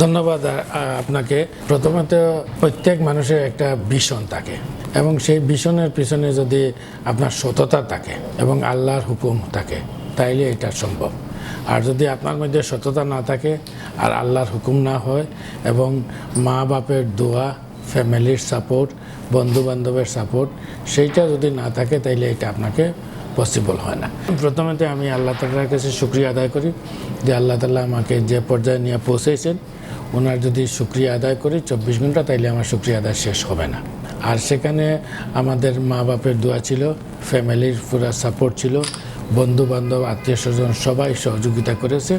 ধন্যবাদ আপনাকে। প্রথমত প্রত্যেক মানুষের একটা ভিশন থাকে এবং সেই ভিশনের পিছনে যদি আপনার সততা থাকে এবং আল্লাহর হুকুম থাকে তাইলে এটা সম্ভব। আর যদি আপনার মধ্যে সততা না থাকে আর আল্লাহর হুকুম না হয় এবং মা বাপের দোয়া, ফ্যামিলির সাপোর্ট, বন্ধুবান্ধবের সাপোর্ট সেইটা যদি না থাকে তাইলে এটা আপনাকে পসিবল হয় না। প্রথমত আমি আল্লাহ তাআলার কাছে শুকরিয়া আদায় করি যে আল্লাহ তাআলা আমাকে যে পর্যায়ে নিয়ে পৌঁছেছেন, ওনার যদি শুকরিয়া আদায় করি 24 ঘন্টা তাইলে আমার শুকরিয়া আদায় শেষ হবে না। আর সেখানে আমাদের মা বাপের দোয়া ছিল, ফ্যামিলির পুরো সাপোর্ট ছিল, বন্ধুবান্ধব, আত্মীয় স্বজন সবাই সহযোগিতা করেছে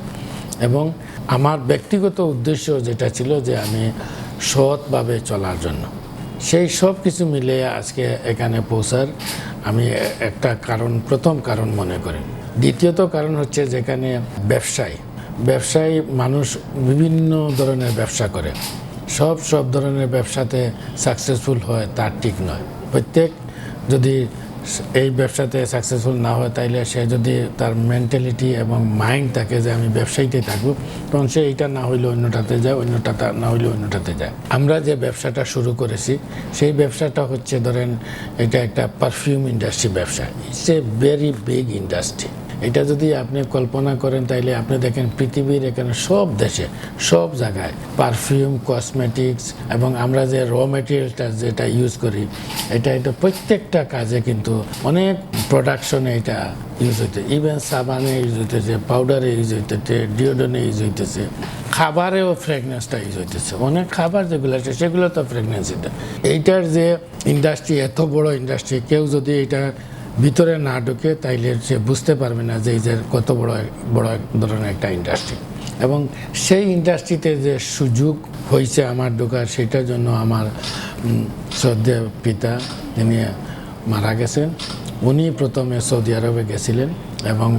এবং আমার ব্যক্তিগত উদ্দেশ্য যেটা ছিল যে আমি সৎভাবে চলার জন্য, সেই সব কিছু মিলে আজকে এখানে পৌঁছার আমি একটা প্রথম কারণ মনে করি। দ্বিতীয়ত কারণ হচ্ছে যেখানে ব্যবসায়ী মানুষ বিভিন্ন ধরনের ব্যবসা করে, সব ধরনের ব্যবসাতে সাকসেসফুল হয় তার ঠিক নয়। প্রত্যেক যদি এই ব্যবসাতে সাকসেসফুল না হয় তাইলে সে যদি তার মেন্টালিটি এবং মাইন্ড থাকে যে আমি ব্যবসায়ীতে থাকবো, তখন সে এইটা না হইলে অন্যটাতে যায়, অন্যটা না হইলে অন্যটাতে যায়। আমরা যে ব্যবসাটা শুরু করেছি সেই ব্যবসাটা হচ্ছে ধরেন এটা একটা পারফিউম ইন্ডাস্ট্রি ব্যবসা। It's a very big industry. এটা যদি আপনি কল্পনা করেন তাইলে আপনি দেখেন পৃথিবীর এখানে সব দেশে সব জায়গায় পারফিউম, কসমেটিক্স এবং আমরা যে র মেটেরিয়ালটা যেটা ইউজ করি এটা প্রত্যেকটা কাজে কিন্তু অনেক প্রোডাকশনে এটা ইউজ হইতে, ইভেন সাবানে ইউজ হইতেছে, পাউডারে ইউজ হইতেছে, ডিওড্রেন্টে ইউজ হইতেছে, খাবারেও ফ্রেগনেন্সটা ইউজ হইতেছে। অনেক খাবার যেগুলো আছে সেগুলো তো ফ্রেগনেন্স। এইটার যে ইন্ডাস্ট্রি, এত বড় ইন্ডাস্ট্রি, কেউ যদি এটা ভিতরে না ঢুকে তাইলে সে বুঝতে পারবে না যে এই যে কত বড় এক ধরনের একটা ইন্ডাস্ট্রি। এবং সেই ইন্ডাস্ট্রিতে যে সুযোগ হয়েছে আমার ঢোকার, সেটার জন্য আমার শ্রদ্ধেয় পিতা তিনি মারা গেছেন। উনি প্রথমে সৌদি আরবে গেছিলেন এবং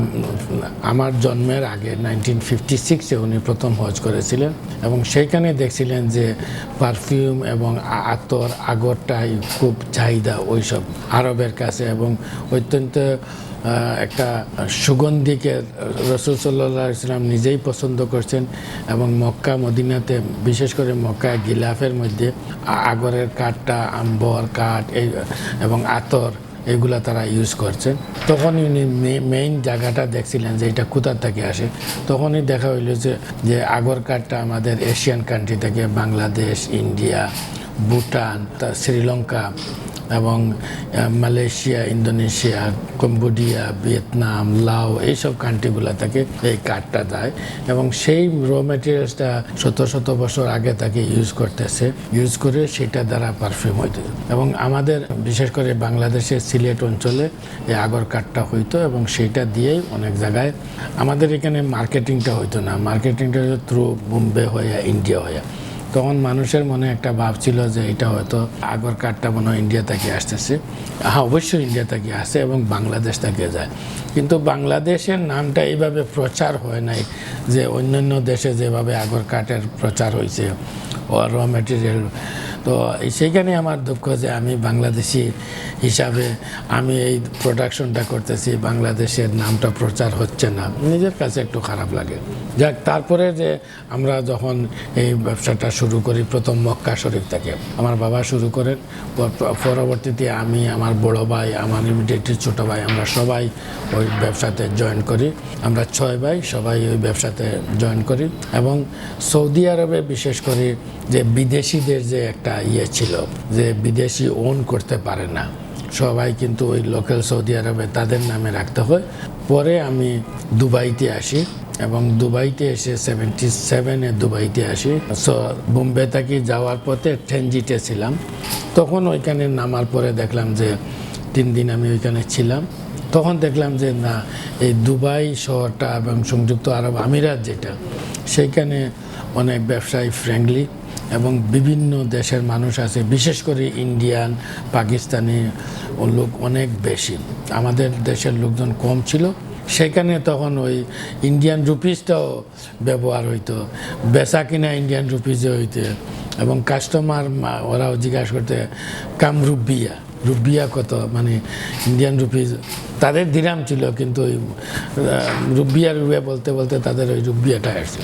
আমার জন্মের আগে 1956-এ উনি প্রথম হজ করেছিলেন এবং সেইখানে দেখছিলেন যে পারফিউম এবং আতর, আগরটাই খুব চাহিদা ওইসব আরবের কাছে এবং অত্যন্ত একটা সুগন্ধিকে রাসূল সাল্লাল্লাহু আলাইহি ওয়াসাল্লাম নিজেই পছন্দ করছেন এবং মক্কা মদিনাতে, বিশেষ করে মক্কা গিলাফের মধ্যে আগরের কাঠটা, আম্বর কাঠ এবং আতর এগুলা তারা ইউজ করছেন। তখনই উনি মেইন জায়গাটা দেখছিলেন যে এটা কোথা থেকে আসে। তখনই দেখা হইল যে আগর কাঠটা আমাদের এশিয়ান কান্ট্রি থেকে, বাংলাদেশ, ইন্ডিয়া, ভুটান, শ্রীলঙ্কা এবং মালয়েশিয়া, ইন্দোনেশিয়া, কম্বোডিয়া, ভিয়েতনাম, লাও এইসব কান্ট্রিগুলো থেকে এই কাঠটা যায় এবং সেই র মেটেরিয়ালসটা শত বছর আগে তাকে ইউজ করে সেটা দ্বারা পারফিউম হইতেছে। এবং আমাদের বিশেষ করে বাংলাদেশের সিলেট অঞ্চলে এই আগর কাঠটা হইতো এবং সেইটা দিয়েই অনেক জায়গায় আমাদের এখানে মার্কেটিংটা হইতো না, মার্কেটিংটা থ্রু বোম্বে হয়ে, ইন্ডিয়া হয়ে। তখন মানুষের মনে একটা ভাব ছিল যে এটা হয়তো আগর কাঠটা মনে হয় ইন্ডিয়া থেকে আসতেছে। হ্যাঁ, অবশ্যই ইন্ডিয়া থেকে আসে এবং বাংলাদেশ থেকে যায়, কিন্তু বাংলাদেশের নামটা এইভাবে প্রচার হয় নাই যে অন্যান্য দেশে যেভাবে আগর কাঠের প্রচার হয়েছে র মেটেরিয়াল। তো সেইখানে আমার দুঃখ যে আমি বাংলাদেশি হিসাবে আমি এই প্রোডাকশনটা করতেছি, বাংলাদেশের নামটা প্রচার হচ্ছে না, নিজের কাছে একটু খারাপ লাগে। যাক, তারপরে যে আমরা যখন এই ব্যবসাটা শুরু করি প্রথম মক্কা শরীফ থেকে আমার বাবা শুরু করেন, পরবর্তীতে আমি, আমার বড় ভাই, আমার ইমিডিয়েট ছোটো ভাই, আমরা সবাই ওই ব্যবসাতে জয়েন করি। আমরা 6 ভাই সবাই ওই ব্যবসাতে জয়েন করি এবং সৌদি আরবে বিশেষ করে যে বিদেশিদের যে একটা ছিল যে বিদেশি ওন করতে পারে না, সবাই কিন্তু ওই লোকাল সৌদি আরবে তাদের নামে রাখতে হয়। পরে আমি দুবাইতে আসি এবং দুবাইতে এসে 77-এ দুবাইতে আসি। বোম্বে থেকে যাওয়ার পথে ট্রানজিটে ছিলাম। তখন ওইখানে নামার পরে দেখলাম যে 3 দিন আমি ওইখানে ছিলাম। তখন দেখলাম যে না, এই দুবাই শহরটা এবং সংযুক্ত আরব আমিরাত যেটা, সেইখানে অনেক ব্যবসায়ী ফ্রেন্ডলি এবং বিভিন্ন দেশের মানুষ আছে, বিশেষ করে ইন্ডিয়ান, পাকিস্তানি লোক অনেক বেশি। আমাদের দেশের লোকজন কম ছিল। সেখানে তখন ওই ইন্ডিয়ান রুপিসটাও ব্যবহার হইতো, বেচা কিনা ইন্ডিয়ান রুপিসে হইতে এবং কাস্টমার ওরাও জিজ্ঞাসা করতে রুবিয়া কত, মানে ইন্ডিয়ান রুপিস তাদের দিরাম ছিল, কিন্তু ওই রুবিয়া বলতে বলতে তাদের ওই রুবিয়াটা আসছে।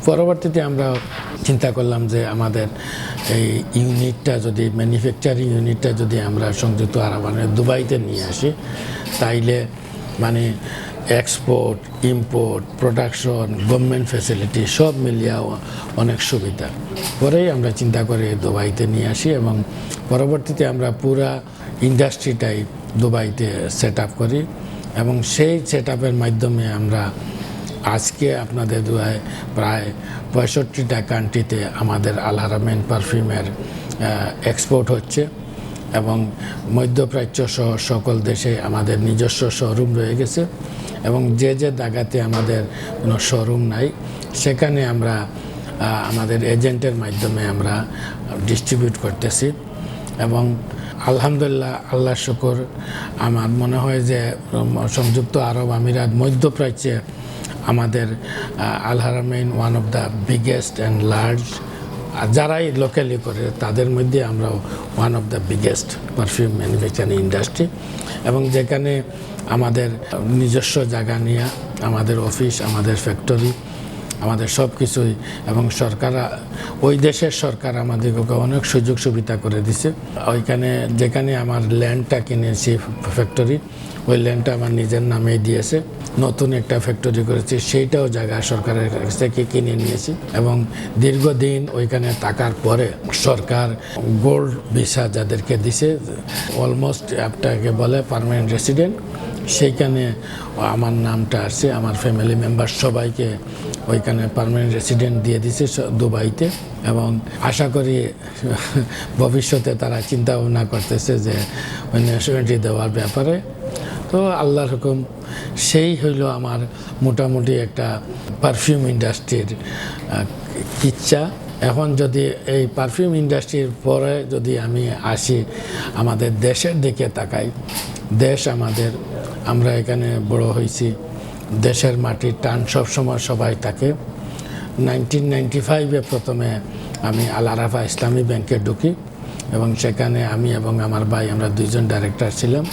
পরবর্তীতে আমরা চিন্তা করলাম যে আমাদের এই ইউনিটটা যদি ম্যানুফ্যাকচারিং ইউনিটটা যদি আমরা সংযুক্ত আরব আমিরাত দুবাইতে নিয়ে আসি, তাইলে মানে export, import, production, government facility সব মিলিয়ে অনেক সুবিধা। পরেই আমরা চিন্তা করে দুবাইতে নিয়ে আসি এবং পরবর্তীতে আমরা পুরা ইন্ডাস্ট্রিটাই দুবাইতে সেট আপ করি এবং সেই সেট আপের মাধ্যমে আমরা আজকে আপনাদের দুয়ায় প্রায় 65টা কান্ট্রিতে আমাদের আল হারামাইন পারফিউমের এক্সপোর্ট হচ্ছে এবং মধ্যপ্রাচ্য সহ সকল দেশে আমাদের নিজস্ব শোরুম রয়ে গেছে এবং যে যে জায়গাতে আমাদের কোনো শোরুম নাই সেখানে আমরা আমাদের এজেন্টের মাধ্যমে আমরা ডিস্ট্রিবিউট করতেছি এবং আলহামদুলিল্লাহ, আল্লাহ শুকর, আমার মনে হয় যে সংযুক্ত আরব আমিরাত মধ্যপ্রাচ্যে আমাদের Al Haramain one of the biggest and large, যারাই লোকালি করে তাদের মধ্যে আমরা one of the biggest perfume manufacturing industry এবং যেখানে আমাদের নিজস্ব জায়গা নিয়ে আমাদের অফিস, আমাদের ফ্যাক্টরি, আমাদের সব কিছুই এবং সরকার, ওই দেশের সরকার আমাদেরকে অনেক সুযোগ সুবিধা করে দিছে। ওইখানে যেখানে আমার ল্যান্ডটা কিনেছি ফ্যাক্টরি, ওই ল্যান্ডটা আমার নিজের নামেই দিয়েছে। নতুন একটা ফ্যাক্টরি করেছি, সেইটাও জায়গা সরকারের কাছ থেকে কিনে নিয়েছি এবং দীর্ঘদিন ওইখানে থাকার পরে সরকার গোল্ড ভিসা যাদেরকে দিছে, অলমোস্ট আপনাকে বলে পার্মানেন্ট রেসিডেন্ট, সেইখানে আমার নামটা আসছে, আমার ফ্যামিলি মেম্বার সবাইকে ওইখানে পার্মানেন্ট রেসিডেন্ট দিয়ে দিছে দুবাইতে এবং আশা করি ভবিষ্যতে তারা চিন্তা ভাবনা করতেছে যে ওই ন্যাশনালিটি দেওয়ার ব্যাপারে। তো আল্লাহর হুকুম, সেই হইল আমার মোটামুটি একটা পারফিউম ইন্ডাস্ট্রির ইচ্ছা। এখন যদি এই পারফিউম ইন্ডাস্ট্রির পরে যদি আমি আসি আমাদের দেশের দিকে তাকাই, দেশ আমাদের, আমরা এখানে বড় হয়েছি, দেশের মাটির টান সবসময় সবাই থাকে। 1995-এ প্রথমে আমি আল আরাফা ইসলামী ব্যাংকে ঢুকি এবং সেখানে আমি এবং আমার ভাই আমরা দুইজন ডাইরেক্টর ছিলাম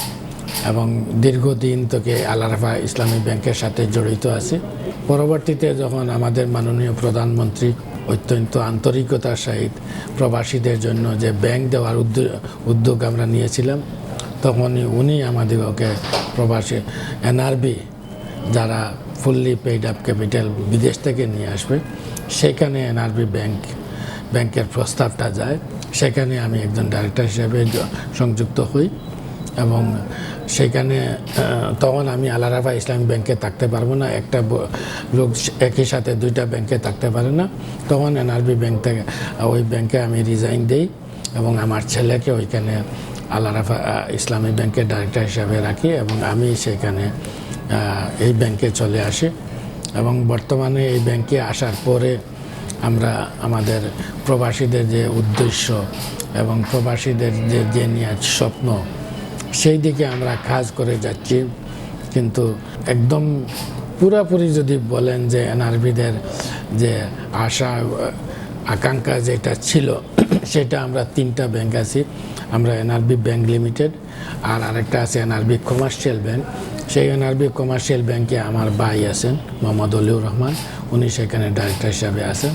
এবং দীর্ঘদিন থেকে আল আরাফা ইসলামী ব্যাংকের সাথে জড়িত আছি। পরবর্তীতে যখন আমাদের মাননীয় প্রধানমন্ত্রী অত্যন্ত আন্তরিকতার সহিত প্রবাসীদের জন্য যে ব্যাংক দেওয়ার উদ্যোগ আমরা নিয়েছিলাম, তখন উনি আমাদেরকে প্রবাসী এনআরবি যারা ফুললি পেইড আপ ক্যাপিটাল বিদেশ থেকে নিয়ে আসবে, সেখানে এনআরবি ব্যাংকের প্রস্তাবটা যায়, সেখানে আমি একজন ডাইরেক্টর হিসেবে সংযুক্ত হই এবং সেখানে তখন আমি আল আরাফা ইসলামী ব্যাংকে থাকতে পারবো না, একটা লোক একই সাথে দুইটা ব্যাংকে থাকতে পারে না। তখন এনআরবি ব্যাংক থেকে ওই ব্যাংকে আমি রিজাইন দেই এবং আমার ছেলেকে ওইখানে আল আরাফা ইসলামী ব্যাংকের ডাইরেক্টর হিসাবে রাখি এবং আমি সেখানে এই ব্যাংকে চলে আসি এবং বর্তমানে এই ব্যাংকে আসার পরে আমরা আমাদের প্রবাসীদের যে উদ্দেশ্য এবং প্রবাসীদের যে নিয়ে স্বপ্ন, সেই দিকে আমরা কাজ করে যাচ্ছি। কিন্তু একদম পুরাপুরি যদি বলেন যে এনআরবিদের যে আশা আকাঙ্ক্ষা যেটা ছিল, সেটা আমরা 3টা ব্যাংক আছি। আমরা এনআরবি ব্যাংক লিমিটেড, আর আরেকটা আছে এনআরবি কমার্শিয়াল ব্যাংক। সেই এনআরবি কমার্শিয়াল ব্যাংকে আমার ভাই আছেন মোহাম্মদ অলিউর রহমান, উনি সেখানে ডাইরেক্টর হিসাবে আছেন।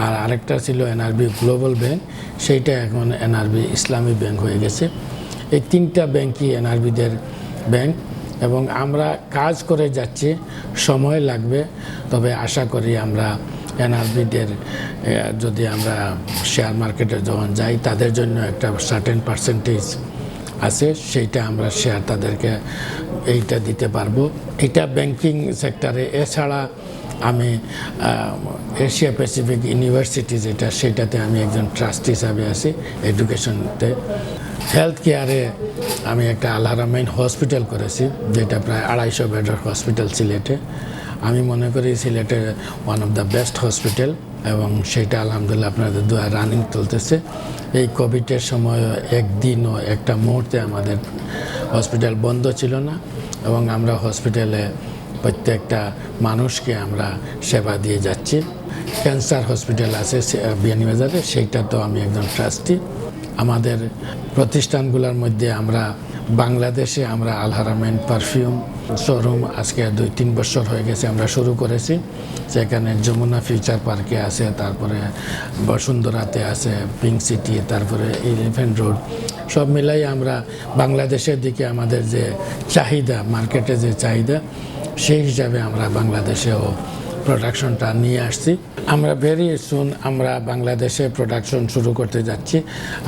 আর আরেকটা ছিল এনআরবি গ্লোবাল ব্যাংক, সেইটা এখন এনআরবি ইসলামী ব্যাংক হয়ে গেছে। এই 3টা ব্যাংকই এনআরবিদের ব্যাংক এবং আমরা কাজ করে যাচ্ছি। সময় লাগবে, তবে আশা করি আমরা এনআরবিদের যদি আমরা শেয়ার মার্কেটে যখন যাই, তাদের জন্য একটা সার্টেন পার্সেন্টেজ আছে, সেইটা আমরা শেয়ার তাদেরকে এইটা দিতে পারবো। এটা ব্যাংকিং সেক্টরে। এছাড়া আমি এশিয়া প্যাসিফিক ইউনিভার্সিটি যেটা, সেটাতে আমি একজন ট্রাস্ট হিসাবে আছি এডুকেশনতে। হেলথ কেয়ারে আমি একটা আল হারামাইন হসপিটাল করেছি, যেটা প্রায় 250 বেডের হসপিটাল সিলেটে। আমি মনে করি সিলেটের one of the best hospital এবং সেটা আলহামদুলিল্লাহ আপনাদের দোয়া রানিং চলতেছে। এই কোভিডের সময় একদিনও একটা মুহূর্তে আমাদের হসপিটাল বন্ধ ছিল না এবং আমরা হসপিটালে প্রত্যেকটা মানুষকে আমরা সেবা দিয়ে যাচ্ছি। ক্যান্সার হসপিটাল আছে বিয়ানীবাজারে, সেইটা তো আমি একজন ট্রাস্টি। আমাদের প্রতিষ্ঠানগুলোর মধ্যে আমরা বাংলাদেশে আমরা আল হারামাইন পারফিউম শোরুম আজকে 2-3 বছর হয়ে গেছে আমরা শুরু করেছি। সেখানে যমুনা ফিউচার পার্কে আছে, তারপরে বসুন্ধরাতে আছে, পিঙ্ক সিটি, তারপরে এলিফ্যান্ট রোড, সব মিলাই আমরা বাংলাদেশের দিকে আমাদের যে চাহিদা, মার্কেটে যে চাহিদা, সেই হিসাবে আমরা বাংলাদেশেও প্রোডাকশনটা নিয়ে আসছি। আমরা ভেরি সুন আমরা বাংলাদেশে প্রোডাকশন শুরু করতে যাচ্ছি।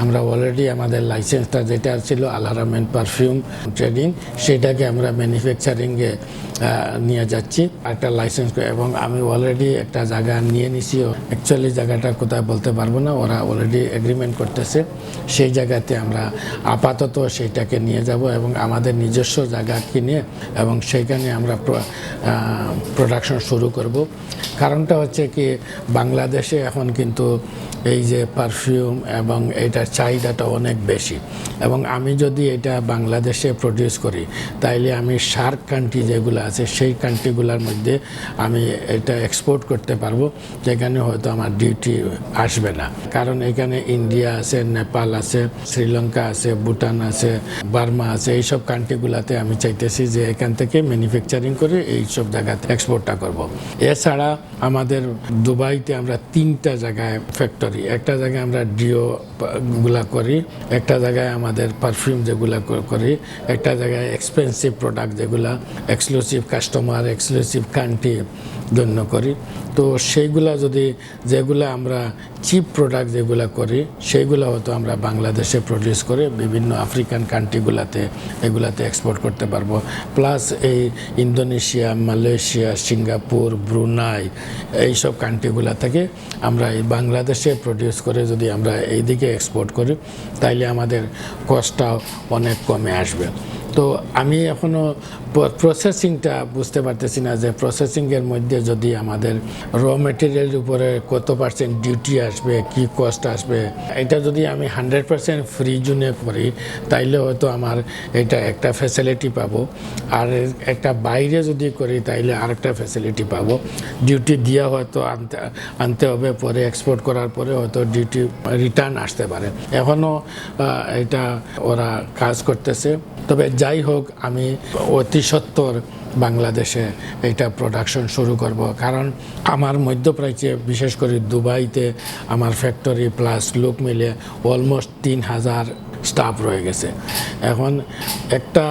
আমরা অলরেডি আমাদের লাইসেন্সটা যেটা ছিল আল হারামাইন পারফিউম ট্রেডিং, সেটাকে আমরা ম্যানুফ্যাকচারিংয়ে নিয়ে যাচ্ছি একটা লাইসেন্স, এবং আমি অলরেডি একটা জায়গা নিয়ে নিছি। অ্যাকচুয়ালি জায়গাটা কোথায় বলতে পারবো না, ওরা অলরেডি এগ্রিমেন্ট করতেছে। সেই জায়গাতে আমরা আপাতত সেইটাকে নিয়ে যাব এবং আমাদের নিজস্ব জায়গা কিনে এবং সেইখানে আমরা প্রোডাকশন শুরু করব। কারণটা হচ্ছে কি, বাংলাদেশে এখন কিন্তু এই যে পারফিউম এবং এটার চাহিদাটা অনেক বেশি, এবং আমি যদি এটা বাংলাদেশে প্রডিউস করি তাইলে আমি সার্ক কান্ট্রি যেগুলো আছে সেই কান্ট্রিগুলোর মধ্যে আমি এটা এক্সপোর্ট করতে পারবো, যেখানে হয়তো আমার ডিউটি আসবে না। কারণ এখানে ইন্ডিয়া আছে, নেপাল আছে, শ্রীলঙ্কা আছে, ভুটান আছে, বার্মা আছে, এইসব কান্ট্রিগুলোতে আমি চাইতেছি যে এখান থেকে ম্যানুফ্যাকচারিং করে এইসব জায়গাতে এক্সপোর্টটা করব। এছাড়া আমাদের দুবাইতে আমরা 3টা জায়গায় ফ্যাক্টরি, একটা জায়গায় আমরা ডিওগুলা করি, একটা জায়গায় আমাদের পারফিউম যেগুলা করি, একটা জায়গায় এক্সপেন্সিভ প্রোডাক্ট যেগুলা এক্সক্লুসিভ কাস্টমার, এক্সক্লুসিভ কান্ট্রি জন্য করি। তো সেইগুলা যদি, যেগুলো আমরা চিপ প্রোডাক্ট যেগুলো করি সেইগুলো হয়তো আমরা বাংলাদেশে প্রডিউস করে বিভিন্ন আফ্রিকান কান্ট্রিগুলোতে এগুলাতে এক্সপোর্ট করতে পারবো। প্লাস এই ইন্দোনেশিয়া, মালয়েশিয়া, সিঙ্গাপুর, ব্রুনাই, এইসব কান্ট্রিগুলো থেকে আমরা এই বাংলাদেশে প্রডিউস করে যদি আমরা এইদিকে এক্সপোর্ট করি তাইলে আমাদের কস্টটাও অনেক কমে আসবে। তো আমি এখনও প্রসেসিংটা বুঝতে পারতেছি না যে প্রসেসিংয়ের মধ্যে যদি আমাদের র মেটেরিয়ালের উপরে কত পার্সেন্ট ডিউটি আসবে, কি কস্ট আসবে। এটা যদি আমি 100% ফ্রি জোনে করি তাইলে হয়তো আমার এটা একটা ফ্যাসিলিটি পাবো, আর একটা বাইরে যদি করি তাইলে আরেকটা ফ্যাসিলিটি পাবো। ডিউটি দিয়ে হয়তো আনতে হবে, পরে এক্সপোর্ট করার পরে হয়তো ডিউটি রিটার্ন আসতে পারে। এখনও এটা ওরা কাজ করতেছে। তবে যাই হোক, আমি অতি সত্বর বাংলাদেশে এটা প্রোডাকশন শুরু করব, কারণ আমার মধ্যপ্রাচ্যে বিশেষ করে দুবাইতে আমার ফ্যাক্টরি প্লাস লোক মিলে অলমোস্ট 3000 স্টাফ রয়ে গেছে এখন একটা,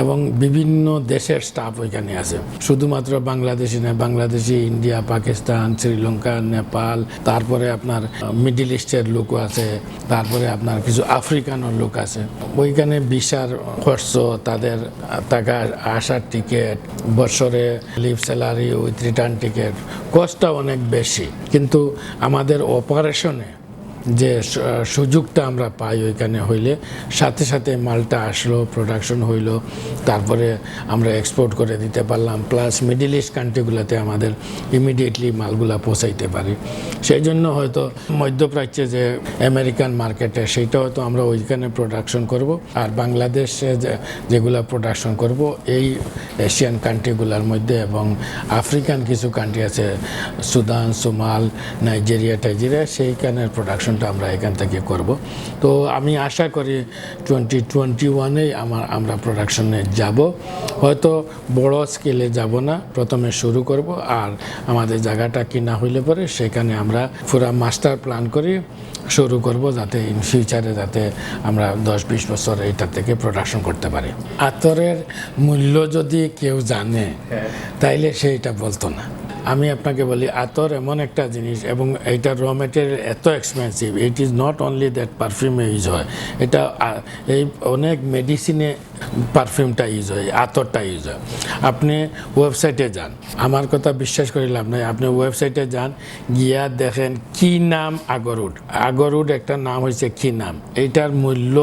এবং বিভিন্ন দেশের স্টাফ ওইখানে আছে, শুধুমাত্র বাংলাদেশি না, বাংলাদেশি, ইন্ডিয়া, পাকিস্তান, শ্রীলঙ্কা, নেপাল, তারপরে আপনার মিডল ইস্টের লোক আছে, তারপরে আপনার কিছু আফ্রিকানের লোক আছে। ওইখানে ভিসার খরচ, তাদের টাকা আসার টিকিট, বছরে leave salary with return ticket, কস্টটা অনেক বেশি। কিন্তু আমাদের অপারেশনে যে সুযোগটা আমরা পাই ওইখানে হইলে সাথে সাথে মালটা আসলো, প্রোডাকশন হইল, তারপরে আমরা এক্সপোর্ট করে দিতে পারলাম, প্লাস মিডল ইস্ট কান্ট্রিগুলোতে আমাদের ইমিডিয়েটলি মালগুলা পৌঁছাইতে পারি। সেই জন্য হয়তো মধ্যপ্রাচ্যে যে আমেরিকান মার্কেটে সেইটা হয়তো আমরা ওইখানে প্রোডাকশন করব, আর বাংলাদেশে যেগুলো প্রোডাকশন করব এই এশিয়ান কান্ট্রিগুলোর মধ্যে, এবং আফ্রিকান কিছু কান্ট্রি আছে, সুদান, সোমাল, নাইজেরিয়া টাইজেরিয়া, সেইখানের প্রোডাকশন আমরা এখান থেকে করব। তো আমি আশা করি 2021-এ আমরা প্রোডাকশনে যাব, হয়তো বড় স্কেলে যাব না, প্রথমে শুরু করব, আর আমাদের জায়গাটা কিনা হইলে পরে সেখানে আমরা পুরো মাস্টার প্ল্যান করি শুরু করব, যাতে ইন ফিউচারে যাতে আমরা 10-20 বছর এইটা থেকে প্রোডাকশন করতে পারি। আতরের মূল্য যদি কেউ জানে তাইলে সেইটা বলতো না। আমি আপনাকে বলি, আতর এমন একটা জিনিস, এবং এইটা র মেটেরিয়াল এত expensive, it is not only that পারফিউমে ইউজ হয়, এটা এই অনেক মেডিসিনে পারফিউমটা ইউজ হয়, আতরটা ইউজ হয়। আপনি ওয়েবসাইটে যান, আমার কথা বিশ্বাস করে লাভ নাই, আপনি ওয়েবসাইটে যান, গিয়া দেখেন কি নাম আগরউড, আগরউড একটা নাম হয়েছে কি নাম, এইটার মূল্য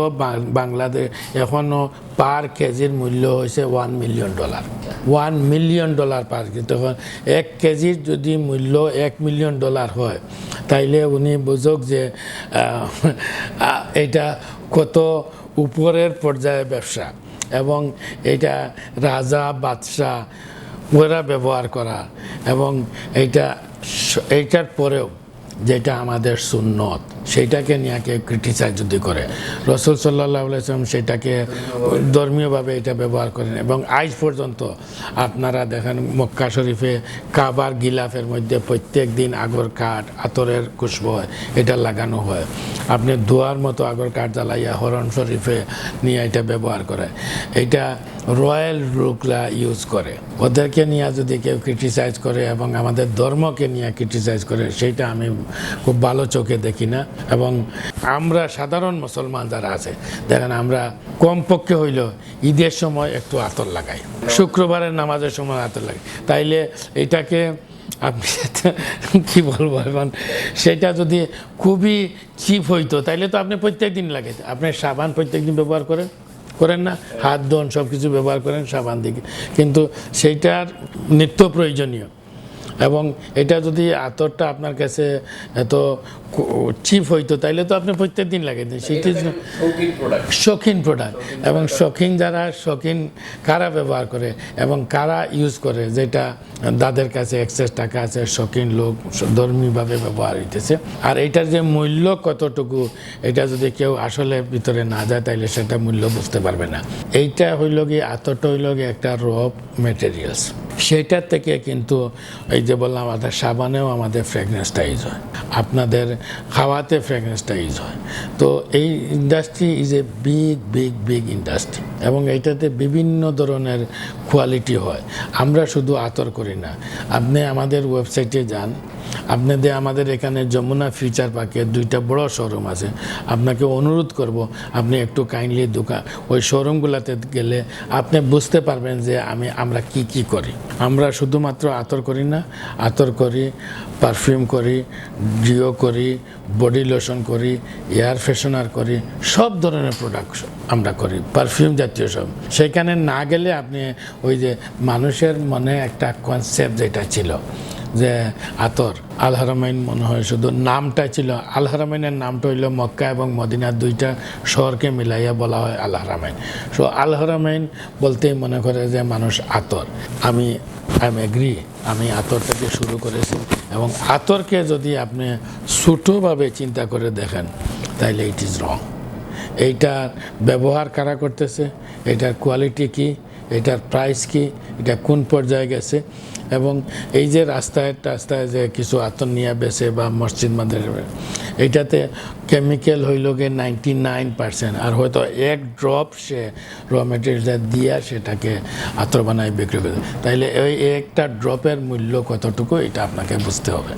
বাংলাদেশ এখনও পার কেজির মূল্য হয়েছে $1 মিলিয়ন, $1 মিলিয়ন পার কেজি। তখন 1 কেজির যদি মূল্য $1 মিলিয়ন হয় তাইলে উনি বুঝুক যে এটা কত উপরের পর্যায়ে ব্যবসা, এবং এটা রাজা বাদশাহ ওরা ব্যবহার করা, এবং এইটার পরেও যেটা আমাদের সুন্নত, সেইটাকে নিয়ে কেউ ক্রিটিসাইজ যদি করে, রসুল সাল্লাল্লাহু আলাইহি ওয়াসাল্লাম সেটাকে ধর্মীয়ভাবে এটা ব্যবহার করেন। এবং আজ পর্যন্ত আপনারা দেখেন মক্কা শরীফে কাবার গিলাফের মধ্যে প্রত্যেক দিন আগর কাঠ, আতরের খুশবু হয়, এটা লাগানো হয়। আপনি ধোয়ার মতো আগর কাঠ জ্বালাইয়া হরম শরীফে নিয়ে এটা ব্যবহার করে। এটা রয়্যাল লোকরা ইউজ করে। ওদেরকে নিয়ে যদি কেউ ক্রিটিসাইজ করে এবং আমাদের ধর্মকে নিয়ে ক্রিটিসাইজ করে, সেইটা আমি খুব ভালো চোখে দেখি না। এবং আমরা সাধারণ মুসলমান যারা আছে, দেখেন আমরা কমপক্ষে হইল ঈদের সময় একটু আতর লাগাই, শুক্রবারের নামাজের সময় আতর লাগাই। তাইলে এটাকে আপনি কি বলবো, এখন সেটা যদি খুবই চিপ হইতো তাইলে তো আপনি প্রত্যেক দিন লাগে। আপনি সাবান প্রত্যেক দিন ব্যবহার করেন না, হাত ধোন, সব কিছু ব্যবহার করেন সাবান দিকে, কিন্তু সেইটার নিত্য প্রয়োজনীয়। এবং এটা যদি আতরটা আপনার কাছে এত চিপ হইতো তাইলে তো আপনি প্রত্যেক দিন লাগে। সেটি শৌখিন প্রোডাক্ট, এবং শৌখিন যারা, শৌখিন কারা ব্যবহার করে এবং কারা ইউজ করে, যেটা তাদের কাছে এক্সেস টাকা আছে, শৌখিন লোক ধর্মীভাবে ব্যবহার হইতেছে। আর এটার যে মূল্য কতটুকু, এটা যদি কেউ আসলে ভিতরে না যায় তাইলে সেটা মূল্য বুঝতে পারবে না। এইটা হইল গিয়ে, আতরটা হইল গিয়ে একটা র মেটেরিয়ালস। সেইটার থেকে কিন্তু এই যে বললাম, আমাদের সাবানেও আমাদের ফ্র্যাগনেন্সটা ইউজ হয়, আপনাদের খাওয়াতে ফ্র্যাগনেন্সটা ইউজ হয়। তো এই industry is a big industry, এবং এইটাতে বিভিন্ন ধরনের কোয়ালিটি হয়। আমরা শুধু আতর করি না। আপনি আমাদের ওয়েবসাইটে যান, আপনাদের আমাদের এখানে যমুনা ফিউচার পার্কে 2টা বড় শোরুম আছে। আপনাকে অনুরোধ করব, আপনি একটু কাইন্ডলি ওই শোরুমগুলোতে গেলে আপনি বুঝতে পারবেন যে আমরা কি করি। আমরা শুধুমাত্র আতর করি না, আতর করি, পারফিউম করি, ডিও করি, বডি লোশন করি, এয়ার ফ্রেশনার করি, সব ধরনের প্রোডাক্ট আমরা করি, পারফিউম জাতীয় সব। সেখানে না গেলে আপনি ওই যে মানুষের মনে একটা কনসেপ্ট যেটা ছিল যে আতর, আল হারামাইন মনে হয় শুধু নামটা ছিল। আল হারামাইনের নামটা হইল মক্কা এবং মদিনা 2টা শহরকে মিলাইয়া বলা হয় আল হারামাইন। সো আল হারামাইন বলতেই মনে করে যে মানুষ আতর। আমি এগ্রি, আমি আতর থেকে শুরু করেছি। এবং আতরকে যদি আপনি ছোটোভাবে চিন্তা করে দেখেন তাইলে ইট ইজ রং। এইটার ব্যবহার কারা করতেছে, এটার কোয়ালিটি কি, এটার প্রাইস কি, এটা কোন পর্যায়ে গেছে। এবং এই যে রাস্তায় যে কিছু আতর নিয়ে বেছে বা মসজিদ মাদ্রাসা, এইটাতে কেমিক্যাল হইল গিয়ে 99%, আর হয়তো 1 ড্রপ সে র মেটেরিয়াল দিয়া সেটাকে আতর বানায় বিক্রি করে। তাইলে ওই একটা ড্রপের মূল্য কতটুকু, এটা আপনাকে বুঝতে হবে।